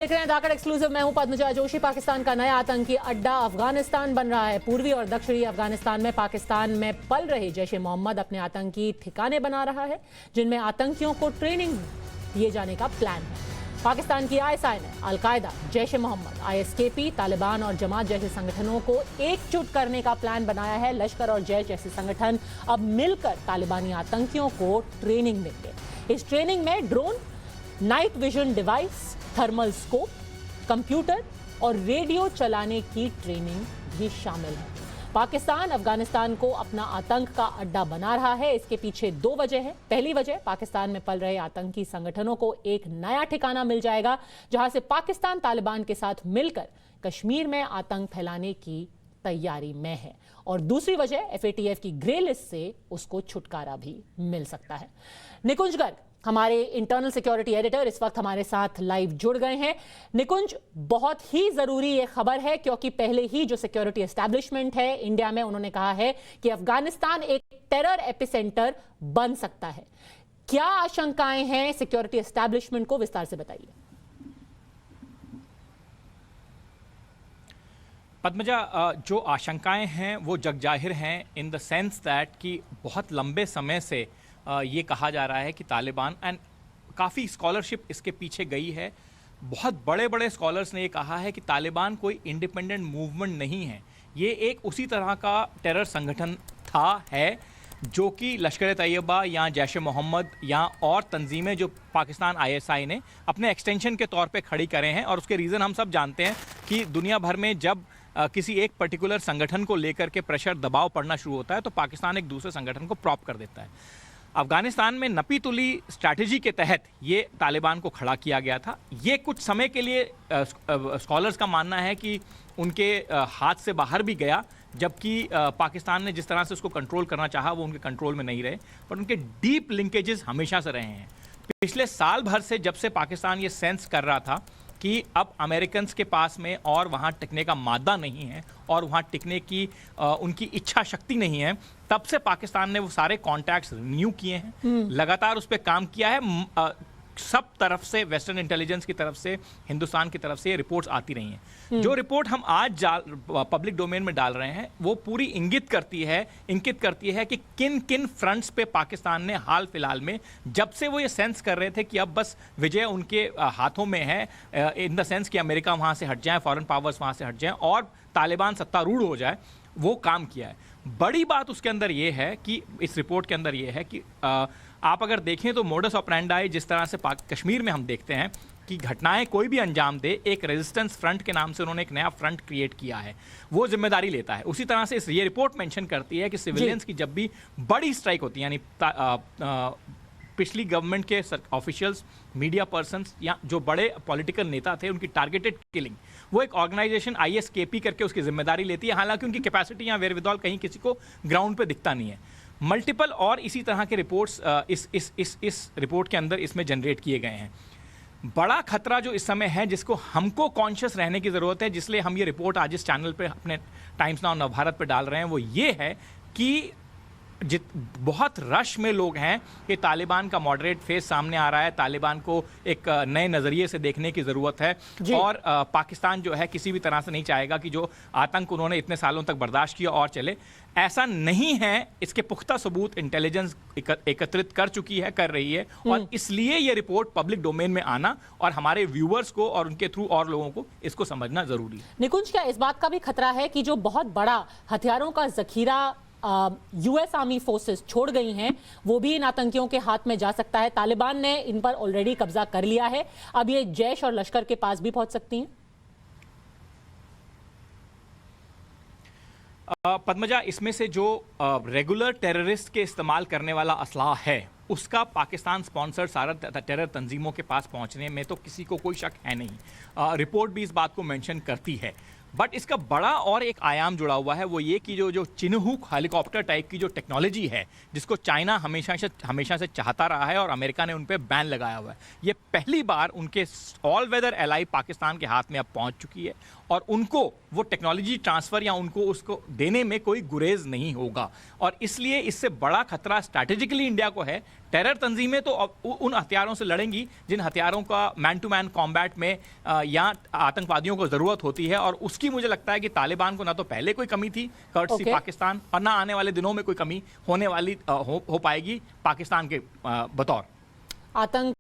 देख रहे हैं धाकड़ एक्सक्लूसिव। मैं हूं पद्मजा जोशी। पाकिस्तान का नया आतंकी अड्डा अफगानिस्तान बन रहा है। पूर्वी और दक्षिणी अफगानिस्तान में पाकिस्तान में पल रहे जैश ए मोहम्मद अपने आतंकी ठिकाने बना रहा है, जिनमें आतंकियों को ट्रेनिंग दिए जाने का प्लान है। पाकिस्तान की आईएसआई ने अलकायदा, जैश ए मोहम्मद, आईएसकेपी, तालिबान और जमात जैसे संगठनों को एकजुट करने का प्लान बनाया है। लश्कर और जैश जैसे संगठन अब मिलकर तालिबानी आतंकियों को ट्रेनिंग देंगे। इस ट्रेनिंग में drone, night vision device, thermal scope, computer और रेडियो चलाने की ट्रेनिंग भी शामिल है। पाकिस्तान अफगानिस्तान को अपना आतंक का अड्डा बना रहा है। इसके पीछे दो वजह है। पहली वजह, पाकिस्तान में पल रहे आतंकी संगठनों को एक नया ठिकाना मिल जाएगा, जहां से पाकिस्तान तालिबान के साथ मिलकर कश्मीर में आतंक फैलाने की तैयारी में है। और दूसरी वजह, एफएटीएफ की ग्रे लिस्ट से उसको छुटकारा भी मिल सकता है। निकुंज गर्ग, हमारे इंटरनल सिक्योरिटी एडिटर, इस वक्त हमारे साथ लाइव जुड़ गए हैं। निकुंज, बहुत ही जरूरी ये खबर है क्योंकि पहले ही जो सिक्योरिटी एस्टैब्लिशमेंट है इंडिया में, उन्होंने कहा है कि अफगानिस्तान एक टेरर एपिसेंटर बन सकता है। क्या आशंकाएं हैं सिक्योरिटी एस्टैब्लिशमेंट को, विस्तार से बताइए। पद्मजा, जो आशंकाएं हैं वो जगजाहिर हैं, इन द सेंस दैट कि बहुत लंबे समय से ये कहा जा रहा है कि तालिबान, एंड काफ़ी स्कॉलरशिप इसके पीछे गई है। बहुत बड़े बड़े स्कॉलर्स ने ये कहा है कि तालिबान कोई इंडिपेंडेंट मूवमेंट नहीं है। ये एक उसी तरह का टेरर संगठन है जो कि लश्कर तैयबा या जैश ए मोहम्मद या और तंजीमें जो पाकिस्तान आईएसआई ने अपने एक्सटेंशन के तौर पे खड़ी करे हैं। और उसके रीज़न हम सब जानते हैं कि दुनिया भर में जब किसी एक पर्टिकुलर संगठन को लेकर के प्रेशर, दबाव पड़ना शुरू होता है तो पाकिस्तान एक दूसरे संगठन को प्रॉप कर देता है। अफगानिस्तान में नपी तुली स्ट्रैटेजी के तहत ये तालिबान को खड़ा किया गया था। ये कुछ समय के लिए स्कॉलर्स का मानना है कि उनके हाथ से बाहर भी गया, जबकि पाकिस्तान ने जिस तरह से उसको कंट्रोल करना चाहा वो उनके कंट्रोल में नहीं रहे, पर उनके डीप लिंकेजेस हमेशा से रहे हैं। पिछले साल भर से जब से पाकिस्तान ये सेंस कर रहा था कि अब अमेरिकन के पास में और वहाँ टिकने का मादा नहीं है और वहाँ टिकने की उनकी इच्छा शक्ति नहीं है, तब से पाकिस्तान ने वो सारे कॉन्टैक्ट्स रिन्यू किए हैं, लगातार उस पर काम किया है। सब तरफ से, वेस्टर्न इंटेलिजेंस की तरफ से, हिंदुस्तान की तरफ से ये रिपोर्ट्स आती रही हैं। जो रिपोर्ट हम आज पब्लिक डोमेन में डाल रहे हैं वो पूरी इंगित करती है कि किन किन फ्रंट्स पे पाकिस्तान ने हाल फिलहाल में, जब से वो ये सेंस कर रहे थे कि अब बस विजय उनके हाथों में है, इन द सेंस कि अमेरिका वहाँ से हट जाए, फॉरेन पावर्स वहाँ से हट जाएं और तालिबान सत्तारूढ़ हो जाए, वो काम किया है। बड़ी बात उसके अंदर ये है कि इस रिपोर्ट के अंदर ये है कि आप अगर देखें तो मोडस ऑपरेंडाई जिस तरह से कश्मीर में हम देखते हैं कि घटनाएं कोई भी अंजाम दे, एक रेजिस्टेंस फ्रंट के नाम से उन्होंने एक नया फ्रंट क्रिएट किया है, वो जिम्मेदारी लेता है। उसी तरह से ये रिपोर्ट मेंशन करती है कि सिविलियंस की जब भी बड़ी स्ट्राइक होती है, यानी पिछली गवर्नमेंट के ऑफिशियल्स, मीडिया पर्सन्स या जो बड़े पॉलिटिकल नेता थे, उनकी टारगेटेड किलिंग, वो एक ऑर्गेनाइजेशन आईएसकेपी करके उसकी जिम्मेदारी लेती है। हालांकि उनकी कैपेसिटी या वेरविदौल कहीं किसी को ग्राउंड पे दिखता नहीं है। मल्टीपल और इसी तरह के रिपोर्ट्स इस रिपोर्ट के अंदर इसमें जनरेट किए गए हैं। बड़ा खतरा जो इस समय है, जिसको हमको कॉन्शियस रहने की ज़रूरत है, जिसलिए हम ये रिपोर्ट आज इस चैनल पे अपने टाइम्स नाउ नवभारत पे डाल रहे हैं, वो ये है कि बहुत रश में लोग हैं कि तालिबान का मॉडरेट फेस सामने आ रहा है, तालिबान को एक नए नज़रिए से देखने की ज़रूरत है। और पाकिस्तान जो है किसी भी तरह से नहीं चाहेगा कि जो आतंक उन्होंने इतने सालों तक बर्दाश्त किया और चले, ऐसा नहीं है। इसके पुख्ता सबूत इंटेलिजेंस एकत्रित कर चुकी है, कर रही है, और इसलिए ये रिपोर्ट पब्लिक डोमेन में आना और हमारे व्यूअर्स को और उनके थ्रू और लोगों को इसको समझना ज़रूरी है। निकुंज, क्या इस बात का भी खतरा है कि जो बहुत बड़ा हथियारों का जखीरा यूएस आर्मी फोर्सेस छोड़ गई हैं, वो भी इन आतंकियों के हाथ में जा सकता है? तालिबान ने इन पर ऑलरेडी कब्जा कर लिया है, अब ये जैश और लश्कर के पास भी पहुंच सकती हैं। पद्मजा, इसमें से जो रेगुलर टेररिस्ट के इस्तेमाल करने वाला असलाह है, उसका पाकिस्तान स्पॉन्सर्ड सारा टेरर तंजीमों के पास पहुंचने में तो किसी को कोई शक है नहीं। रिपोर्ट भी इस बात को मेंशन करती है। बट इसका बड़ा और एक आयाम जुड़ा हुआ है, वो ये कि जो चिनूक हेलीकॉप्टर टाइप की जो टेक्नोलॉजी है, जिसको चाइना हमेशा से चाहता रहा है और अमेरिका ने उन पे बैन लगाया हुआ है, ये पहली बार उनके ऑल वेदर एलाई पाकिस्तान के हाथ में अब पहुंच चुकी है और उनको वो टेक्नोलॉजी ट्रांसफ़र या उनको उसको देने में कोई गुरेज नहीं होगा। और इसलिए इससे बड़ा खतरा स्ट्रैटेजिकली इंडिया को है। टेरर तंजीमें तो उन हथियारों से लड़ेंगी जिन हथियारों का मैन टू मैन कॉम्बैट में या आतंकवादियों को ज़रूरत होती है, और उसकी मुझे लगता है कि तालिबान को ना तो पहले कोई कमी थी कर्टसी पाकिस्तान, और ना आने वाले दिनों में कोई कमी होने वाली हो पाएगी पाकिस्तान के बतौर। आतंक